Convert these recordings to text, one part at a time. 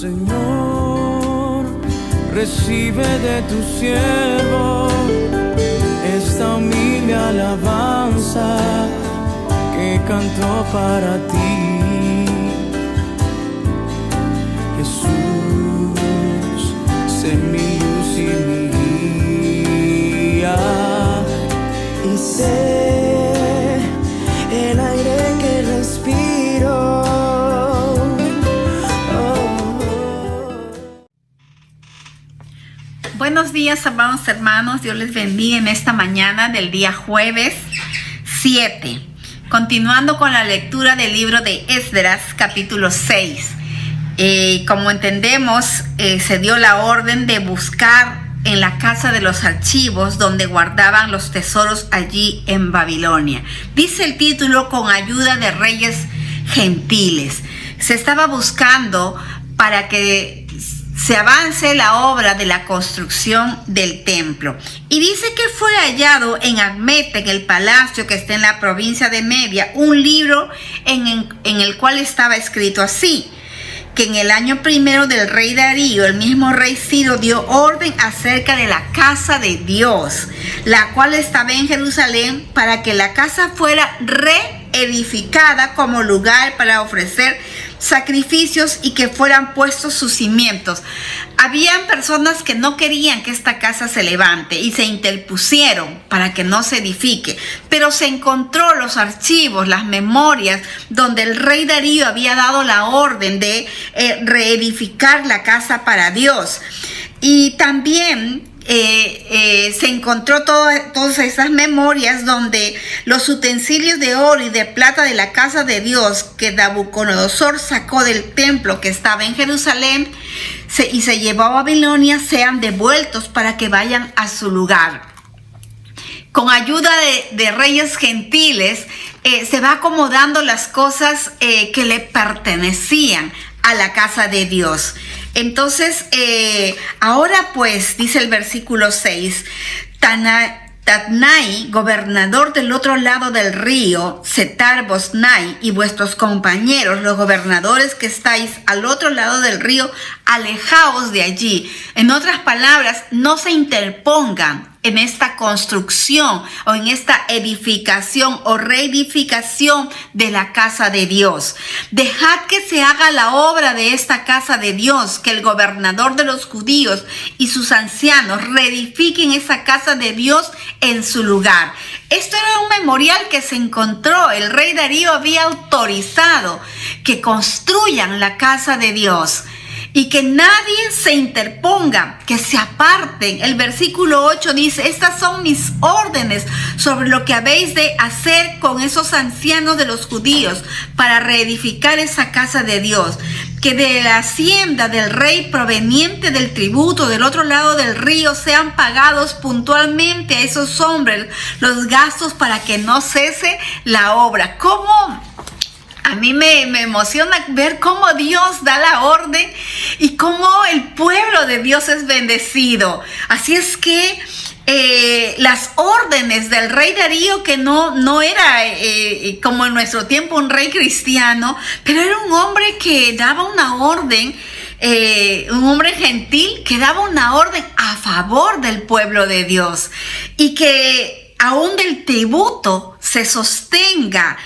Señor, recibe de tu siervo esta humilde alabanza que cantó para ti. Jesús, sé mi luz y mi guía, y sé el aire que respiro. Buenos días, amados hermanos. Dios les bendiga en esta mañana del día jueves 7. Continuando con la lectura del libro de Esdras, capítulo 6. Como entendemos, se dio la orden de buscar en la casa de los archivos donde guardaban los tesoros allí en Babilonia. Dice el título: con ayuda de reyes gentiles. Se estaba buscando para que se avance la obra de la construcción del templo. Y dice que fue hallado en Admete, en el palacio que está en la provincia de Media, un libro en el cual estaba escrito así: que en el año primero del rey Darío, el mismo rey Ciro dio orden acerca de la casa de Dios, la cual estaba en Jerusalén, para que la casa fuera reedificada como lugar para ofrecer sacrificios y que fueran puestos sus cimientos. Habían personas que no querían que esta casa se levante y se interpusieron para que no se edifique, pero se encontró los archivos, las memorias donde el rey Darío había dado la orden de reedificar la casa para Dios. Y también se encontró todas esas memorias donde los utensilios de oro y de plata de la casa de Dios que Nabucodonosor sacó del templo que estaba en Jerusalén y se llevó a Babilonia sean devueltos para que vayan a su lugar. Con ayuda de reyes gentiles se va acomodando las cosas que le pertenecían a la casa de Dios. Entonces, ahora pues, dice el versículo 6, Tatnai, gobernador del otro lado del río, Setar-Bosnai, y vuestros compañeros, los gobernadores que estáis al otro lado del río, alejaos de allí. En otras palabras, no se interpongan en esta construcción o en esta edificación o reedificación de la casa de Dios. Dejad que se haga la obra de esta casa de Dios, que el gobernador de los judíos y sus ancianos reedifiquen esa casa de Dios en su lugar. Esto era un memorial que se encontró. El rey Darío había autorizado que construyan la casa de Dios y que nadie se interponga, que se aparten. El versículo 8 dice: estas son mis órdenes sobre lo que habéis de hacer con esos ancianos de los judíos para reedificar esa casa de Dios. Que de la hacienda del rey proveniente del tributo del otro lado del río sean pagados puntualmente a esos hombres los gastos para que no cese la obra. ¿Cómo? A mí me emociona ver cómo Dios da la orden y cómo el pueblo de Dios es bendecido. Así es que las órdenes del rey Darío, que no era como en nuestro tiempo un rey cristiano, pero era un hombre que daba una orden, un hombre gentil que daba una orden a favor del pueblo de Dios, y que aún del tributo se sostenga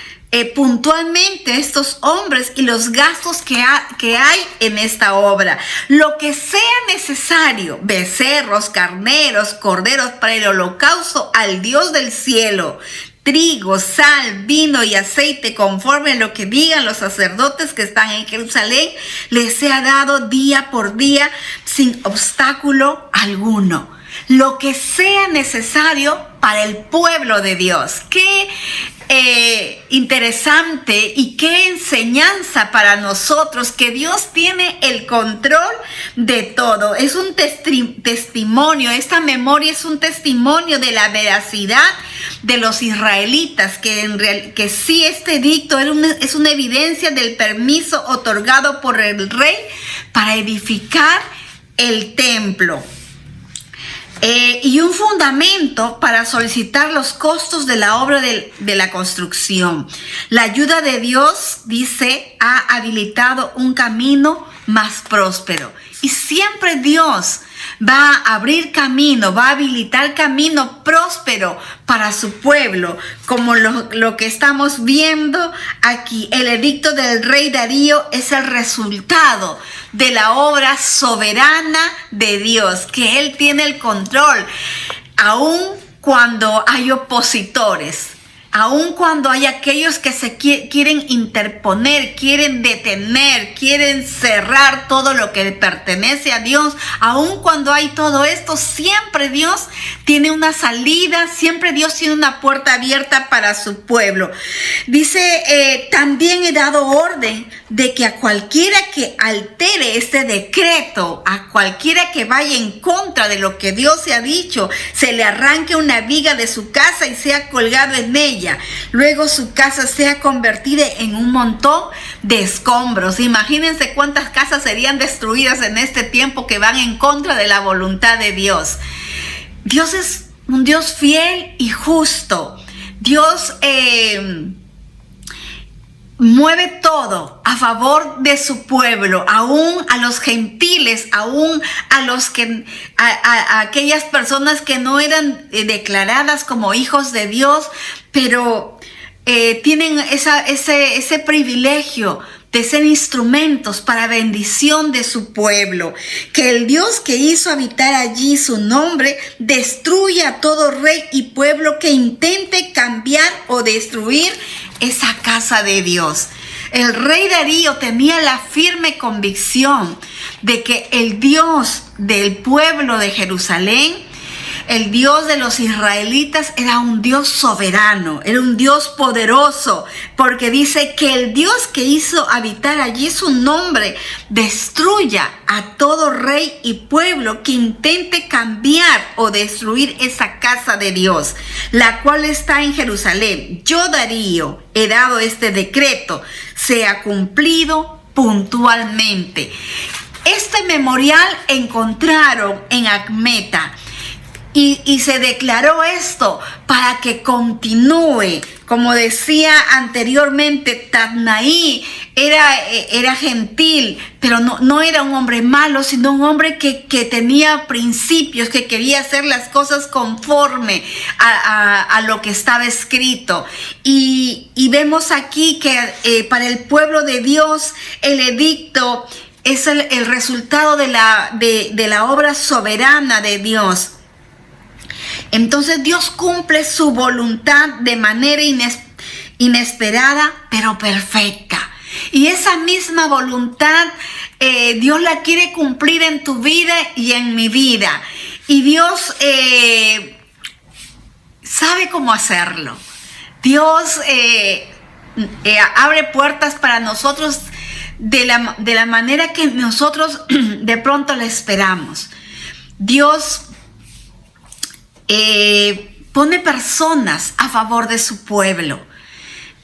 puntualmente estos hombres y los gastos que hay en esta obra. Lo que sea necesario: becerros, carneros, corderos para el holocausto al Dios del cielo, trigo, sal, vino y aceite, conforme a lo que digan los sacerdotes que están en Jerusalén, les sea dado día por día sin obstáculo alguno. Lo que sea necesario para el pueblo de Dios. Qué interesante y qué enseñanza para nosotros, que Dios tiene el control de todo. Es un testimonio, esta memoria es un testimonio de la veracidad de los israelitas, que sí, este edicto es una evidencia del permiso otorgado por el rey para edificar el templo. Y un fundamento para solicitar los costos de la obra de la construcción. La ayuda de Dios, dice, ha habilitado un camino más próspero. Y siempre Dios va a abrir camino, va a habilitar camino próspero para su pueblo, como lo que estamos viendo aquí. El edicto del rey Darío es el resultado de la obra soberana de Dios, que Él tiene el control, aun cuando hay opositores. Aun cuando hay aquellos que se quieren interponer, quieren detener, quieren cerrar todo lo que pertenece a Dios, aun cuando hay todo esto, siempre Dios tiene una salida, siempre Dios tiene una puerta abierta para su pueblo. Dice, también he dado orden de que a cualquiera que altere este decreto, a cualquiera que vaya en contra de lo que Dios se ha dicho, se le arranque una viga de su casa y sea colgado en ella. Luego su casa sea convertida en un montón de escombros. Imagínense cuántas casas serían destruidas en este tiempo que van en contra de la voluntad de Dios. Dios es un Dios fiel y justo. Dios mueve todo a favor de su pueblo, aún a los gentiles, aún a los que a aquellas personas que no eran declaradas como hijos de Dios, pero tienen ese privilegio de ser instrumentos para bendición de su pueblo. Que el Dios que hizo habitar allí su nombre destruya a todo rey y pueblo que intente cambiar o destruir esa casa de Dios. El rey Darío tenía la firme convicción de que el Dios del pueblo de Jerusalén, el Dios de los israelitas, era un Dios soberano, era un Dios poderoso, porque dice que el Dios que hizo habitar allí su nombre destruya a todo rey y pueblo que intente cambiar o destruir esa casa de Dios, la cual está en Jerusalén. Yo, Darío, he dado este decreto, sea cumplido puntualmente. Este memorial encontraron en Acmeta. Y se declaró esto para que continúe. Como decía anteriormente, Tatnaí era gentil, pero no era un hombre malo, sino un hombre que tenía principios, que quería hacer las cosas conforme a lo que estaba escrito. Y vemos aquí que para el pueblo de Dios el edicto es el resultado de la obra soberana de Dios. Entonces Dios cumple su voluntad de manera inesperada, pero perfecta. Y esa misma voluntad Dios la quiere cumplir en tu vida y en mi vida. Y Dios sabe cómo hacerlo. Dios abre puertas para nosotros de la manera que nosotros de pronto la esperamos. Dios pone personas a favor de su pueblo.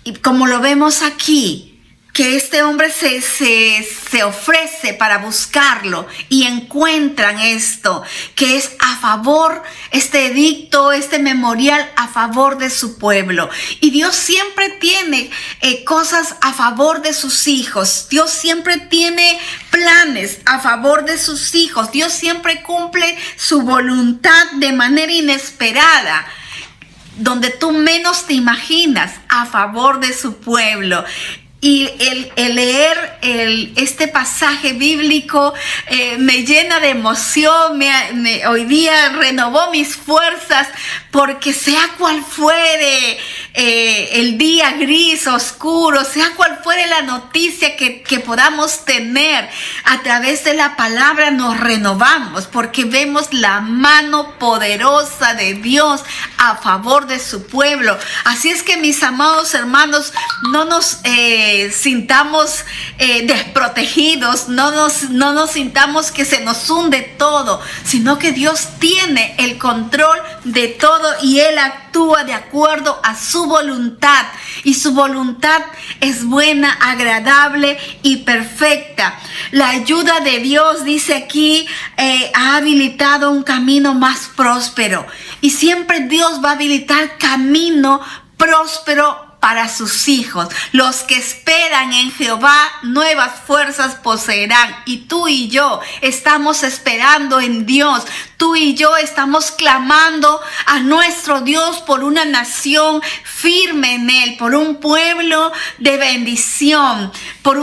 Y como lo vemos aquí, que este hombre se ofrece para buscarlo y encuentran esto, que es a favor, este edicto, este memorial a favor de su pueblo. Y Dios siempre tiene cosas a favor de sus hijos. Dios siempre tiene planes a favor de sus hijos. Dios siempre cumple su voluntad de manera inesperada, donde tú menos te imaginas, a favor de su pueblo. Y el leer este pasaje bíblico me llena de emoción, hoy día renovó mis fuerzas, porque sea cual fuere el día gris, oscuro, sea cual fuere la noticia que podamos tener, a través de la palabra nos renovamos, porque vemos la mano poderosa de Dios a favor de su pueblo. Así es que, mis amados hermanos, no nos sintamos desprotegidos, no nos sintamos que se nos hunde todo, sino que Dios tiene el control de todo y Él actúa de acuerdo a su voluntad, y su voluntad es buena, agradable y perfecta. La ayuda de Dios, dice aquí, ha habilitado un camino más próspero, y siempre Dios va a habilitar camino próspero para sus hijos. Los que esperan en Jehová, nuevas fuerzas poseerán. Y tú y yo estamos esperando en Dios. Tú y yo estamos clamando a nuestro Dios por una nación firme en Él, por un pueblo de bendición, por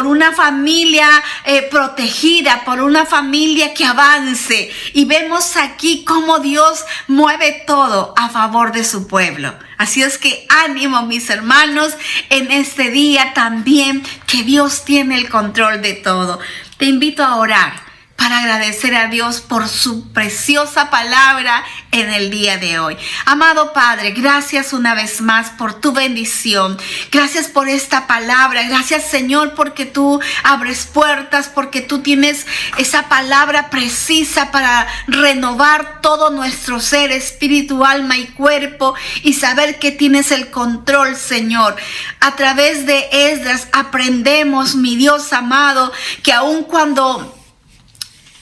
una familia protegida, por una familia que avance. Y vemos aquí cómo Dios mueve todo a favor de su pueblo. Así es que ánimo, mis hermanos, en este día también, que Dios tiene el control de todo. Te invito a orar para agradecer a Dios por su preciosa palabra en el día de hoy. Amado Padre, gracias una vez más por tu bendición. Gracias por esta palabra. Gracias, Señor, porque tú abres puertas, porque tú tienes esa palabra precisa para renovar todo nuestro ser, espíritu, alma y cuerpo, y saber que tienes el control, Señor. A través de Esdras aprendemos, mi Dios amado, que aun cuando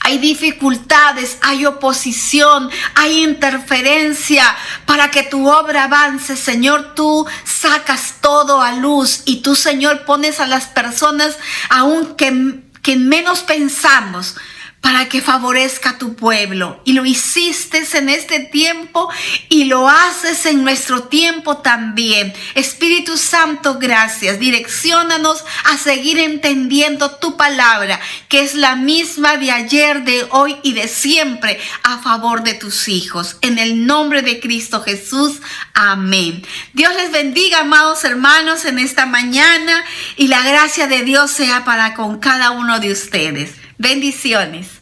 hay dificultades, hay oposición, hay interferencia para que tu obra avance, Señor, tú sacas todo a luz y tú, Señor, pones a las personas aún que menos pensamos para que favorezca a tu pueblo. Y lo hiciste en este tiempo y lo haces en nuestro tiempo también. Espíritu Santo, gracias. Direcciónanos a seguir entendiendo tu palabra, que es la misma de ayer, de hoy y de siempre, a favor de tus hijos. En el nombre de Cristo Jesús, amén. Dios les bendiga, amados hermanos, en esta mañana, y la gracia de Dios sea para con cada uno de ustedes. Bendiciones.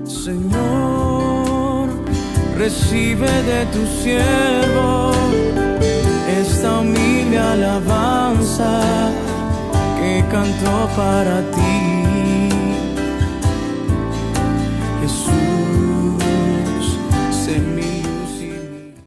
Señor, recibe de tu siervo esta humilde alabanza que cantó para ti, Jesús.